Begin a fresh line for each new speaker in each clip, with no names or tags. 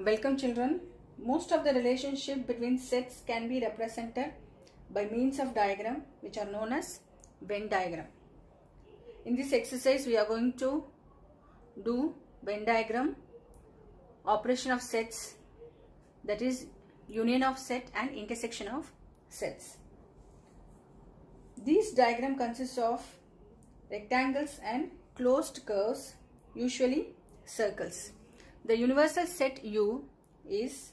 Welcome children. Most of the relationship between sets can be represented by means of diagram which are known as Venn diagram. In this exercise we are going to do Venn diagram, operation of sets, that is union of set and intersection of sets. This diagram consists of rectangles and closed curves, usually circles. The universal set U is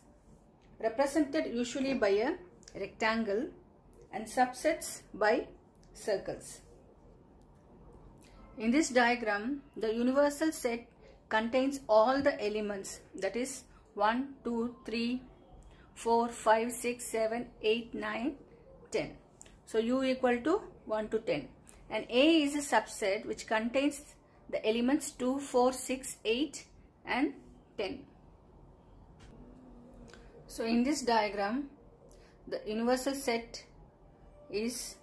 represented usually by a rectangle and subsets by circles. In this diagram, the universal set contains all the elements, that is 1, 2, 3, 4, 5, 6, 7, 8, 9, 10. So U equal to 1 to 10. And A is a subset which contains the elements 2, 4, 6, 8 and 10. So in this diagram, the universal set is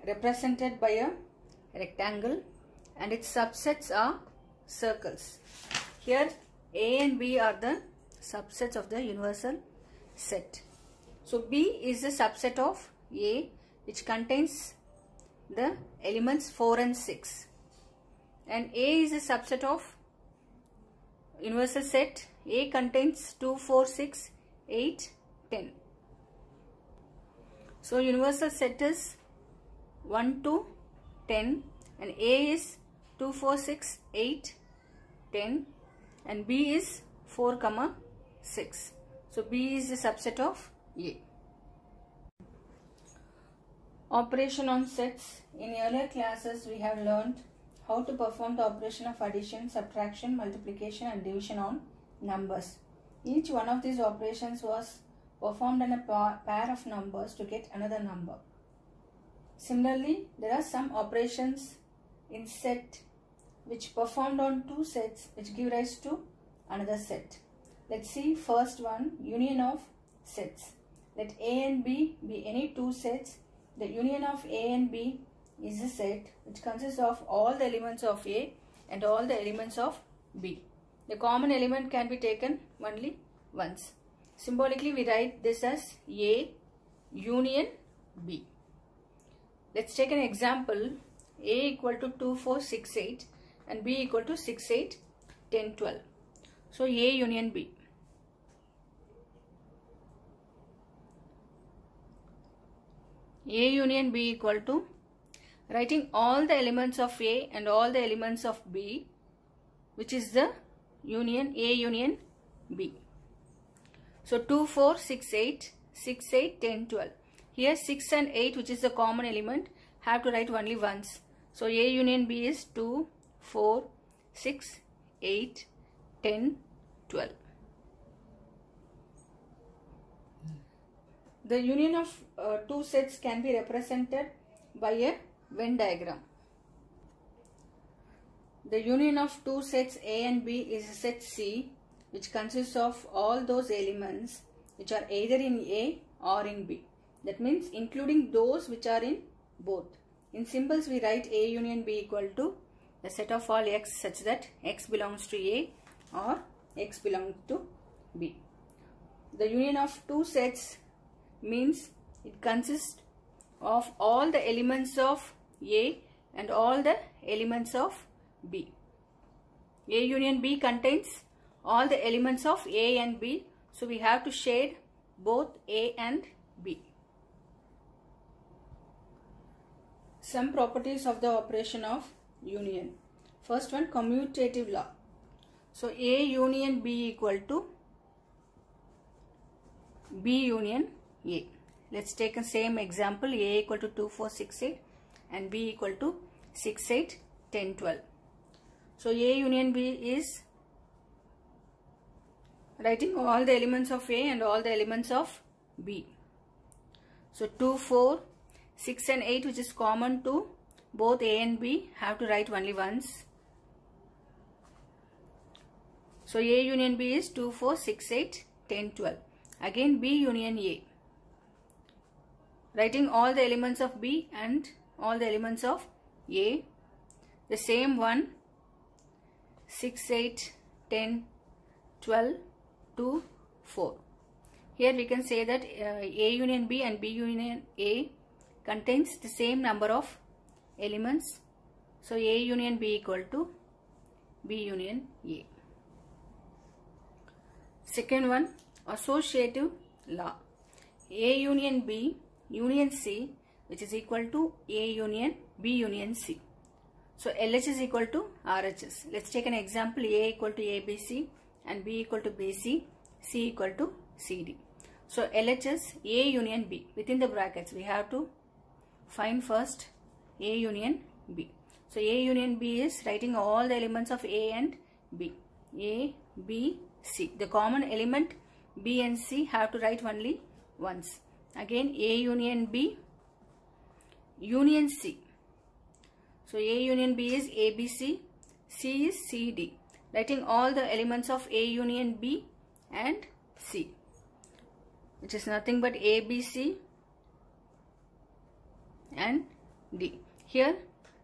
represented by a rectangle and its subsets are circles. Here A and B are the subsets of the universal set. So B is a subset of A which contains the elements 4 and 6, and A is a subset of universal set. A contains 2, 4, 6, 8, 10. So universal set is 1 to 10 and A is 2, 4, 6, 8, 10 and B is 4, 6. So B is a subset of A. Operation on sets. In earlier classes we have learned how to perform the operation of addition, subtraction, multiplication and division on numbers. Each one of these operations was performed on a pair of numbers to get another number. Similarly, there are some operations in set which performed on two sets which give rise to another set. Let's see first one, union of sets. Let A and B be any two sets. The union of A and B is a set which consists of all the elements of A and all the elements of B. The common element can be taken only once. Symbolically we write this as A union B. Let's take an example. A equal to 2, 4, 6, 8 and B equal to 6, 8, 10, 12. So A union B. A union B equal to writing all the elements of A and all the elements of B, which is the union A union B. So 2, 4, 6, 8, 6, 8, 10, 12. Here 6 and 8, which is the common element, have to write only once. So A union B is 2, 4, 6, 8, 10, 12. The union of two sets can be represented by a Venn diagram. The union of two sets A and B is a set C which consists of all those elements which are either in A or in B. That means including those which are in both. In symbols we write A union B equal to the set of all X such that X belongs to A or X belongs to B. The union of two sets means it consists of all the elements of A and all the elements of B. A union B contains all the elements of A and B, so we have to shade both A and B. Some properties of the operation of union. First one, commutative law. So A union B equal to B union A. Let's take the same example. A equal to 2, 4, 6, 8 and B equal to 6, 8, 10, 12. So A union B is writing all the elements of A and all the elements of B. So 2, 4, 6 and 8, which is common to both A and B, have to write only once. So A union B is 2, 4, 6, 8, 10, 12. Again B union A. Writing all the elements of B and all the elements of A. The same one 6, 8, 10, 12 2, 4. Here we can say that A union B and B union A contains the same number of elements. So A union B equal to B union A. Second one, associative law. A union B union C, which is equal to A union B union C. So LH is equal to RHS. Let's take an example. A equal to ABC and B equal to BC, C equal to CD. So LH is A union B. Within the brackets, we have to find first A union B. So A union B is writing all the elements of A and B. A, B, C. The common element B and C have to write only once. Again A union B union C. So A union B is ABC, C is CD. Writing all the elements of A union B and C, which is nothing but ABC and D. Here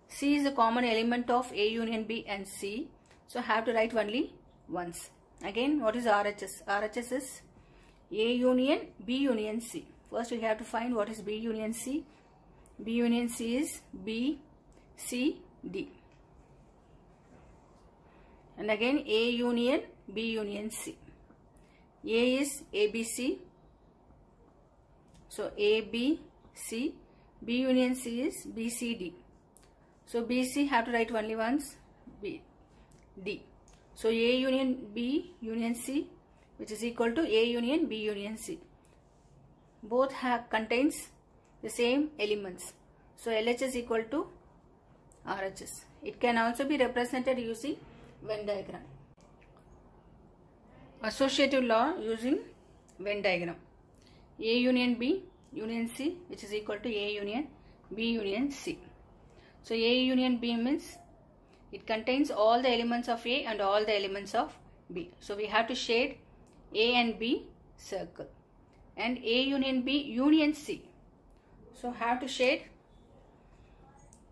C is the common element of A union B and C. So have to write only once. Again, what is RHS? RHS is A union B union C. First we have to find what is B union C. B union C is B, C, D. And again A union B union C. A is ABC. So A, B, C. B union C is B, C, D. So BC have to write only once, B, D. So A union B union C, which is equal to A union B union C. Both contains the same elements. So LH is equal to RHS. It can also be represented using Venn diagram. Associative law using Venn diagram. A union B union C, which is equal to A union B union C. So A union B means it contains all the elements of A and all the elements of B. So we have to shade A and B circle. And A union B union C. So have to shade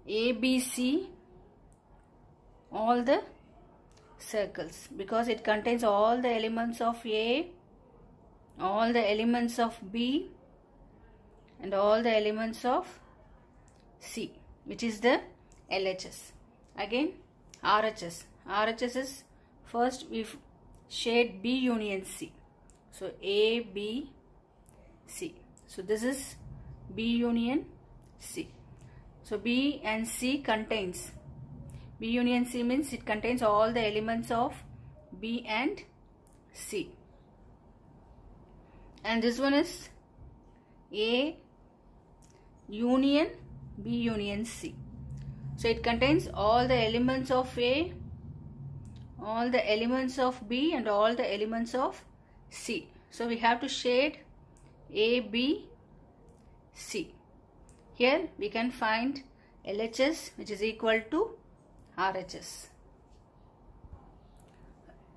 A, B, C all the circles, because it contains all the elements of A, all the elements of B and all the elements of C, which is the LHS. Again RHS. RHS is first we shade B union C. So A, B, C. So this is B union C. So B and C contains, B union C means it contains all the elements of B and C. And this one is A union B union C. So it contains all the elements of A, all the elements of B and all the elements of C. So we have to shade A, B, C. Here we can find LHS, which is equal to RHS.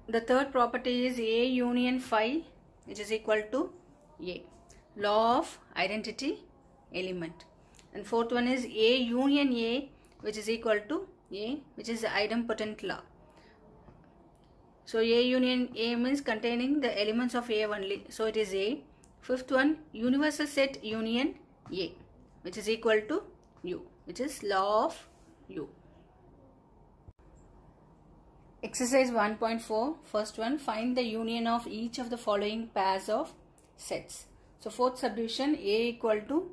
The third property is A union phi, which is equal to A. Law of identity element. And fourth one is A union A, which is equal to A, which is the idempotent law. So A union A means containing the elements of A only. So it is A. Fifth one, universal set union A, which is equal to U, which is law of U. Exercise 1.4. First one, find the union of each of the following pairs of sets. So fourth subdivision, A equal to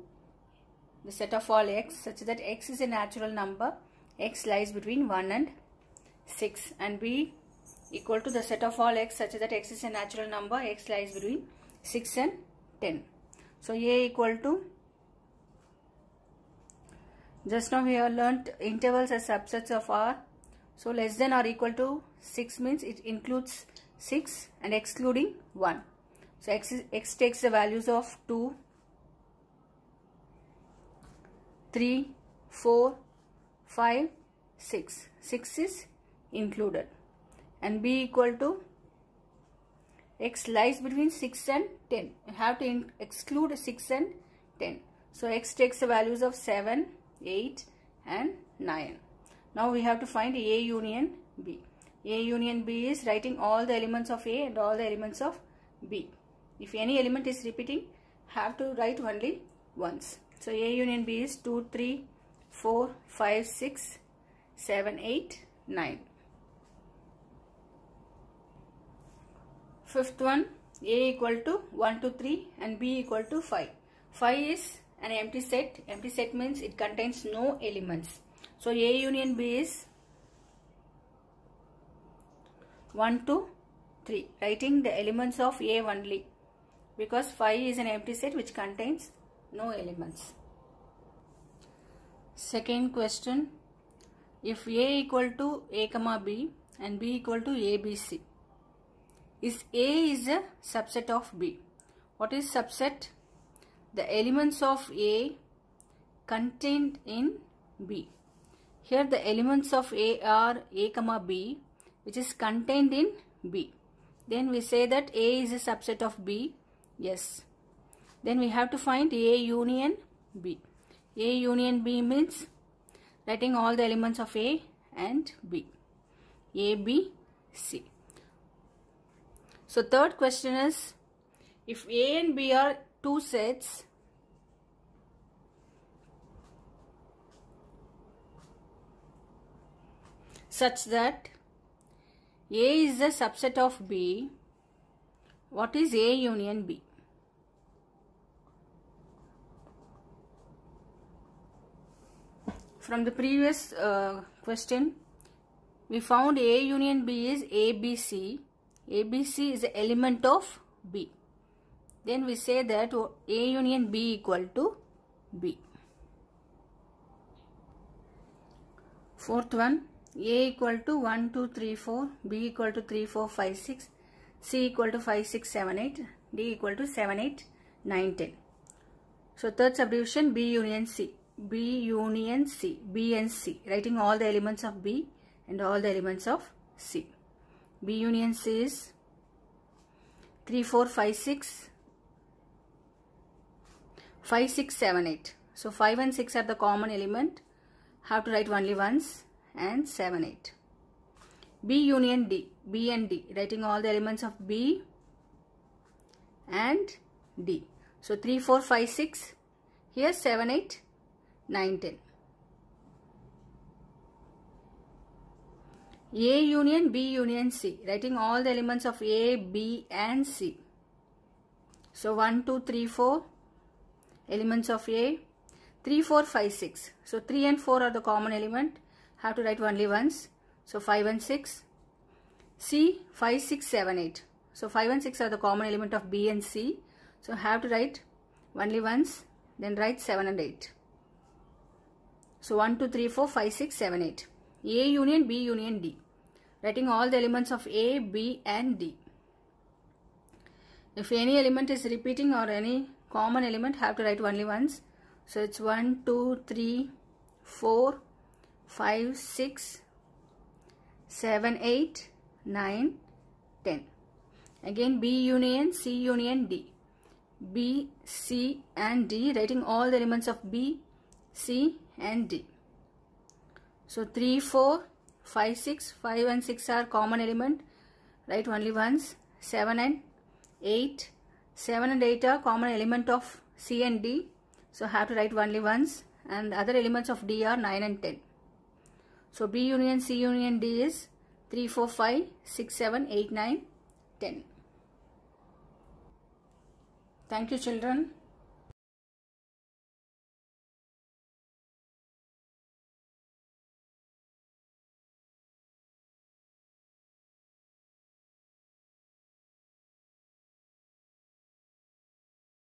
the set of all x such that x is a natural number, x lies between 1 and 6, and B equal to the set of all x such that x is a natural number, x lies between 6 and 10. So A equal to, just now we have learnt intervals as subsets of R. So less than or equal to 6 means it includes 6 and excluding 1. So x takes the values of 2, 3, 4, 5, 6. 6 is included. And B equal to, x lies between 6 and 10. You have to exclude 6 and 10. So x takes the values of 7, 8 and 9. Now we have to find A union B. A union B is writing all the elements of A and all the elements of B. If any element is repeating, have to write only once. So A union B is 2, 3, 4, 5, 6, 7, 8, 9. Fifth one, A equal to 1, 2, 3 and B equal to 5. 5 is an empty set. Empty set means it contains no elements. So A union B is 1, 2, 3. Writing the elements of A only, because 5 is an empty set which contains no elements. Second question, if A equal to A comma B and B equal to ABC, is A is a subset of B. What is subset? The elements of A contained in B. Here the elements of A are A comma B, which is contained in B. Then we say that A is a subset of B. Yes. Then we have to find A union B. A union B means writing all the elements of A and B. A, B, C. So third question is, if A and B are two sets, such that A is a subset of B, what is A union B? From the previous question, we found A union B is ABC. ABC is the element of B. Then we say that A union B equal to B. Fourth one, A equal to 1, 2, 3, 4, B equal to 3, 4, 5, 6, C equal to 5, 6, 7, 8, D equal to 7, 8, 9, 10. So third subdivision, B union C. B union C, B and C, writing all the elements of B and all the elements of C. B union C is 3, 4, 5, 6, 5, 6, 7, 8. So 5 and 6 are the common element. Have to write only once, and 7, 8. B union D, B and D, writing all the elements of B and D. So 3, 4, 5, 6, here 7, 8, 9, 10. A union B union C, writing all the elements of A, B and C. So 1, 2, 3, 4 elements of A, 3, 4, 5, 6. So 3 and 4 are the common element. Have to write only once. So 5 and 6. C, 5, 6, 7, 8. So 5 and 6 are the common element of B and C. So have to write only once. Then write 7 and 8. So 1, 2, 3, 4, 5, 6, 7, 8. A union B union D, writing all the elements of A, B and D. If any element is repeating or any common element, have to write only once. So it's 1, 2, 3, 4, 5, 6, 7, 8, 9, 10. Again B union C union D. B, C and D, writing all the elements of B, C and D. So 3, 4, 5, 6, 5 and 6 are common element. Write only once. 7 and 8. 7 and 8 are common element of C and D. So have to write only once. And other elements of D are 9 and 10. So B union C union D is 3, 4, 5, 6, 7, 8, 9, 10. Thank you, children.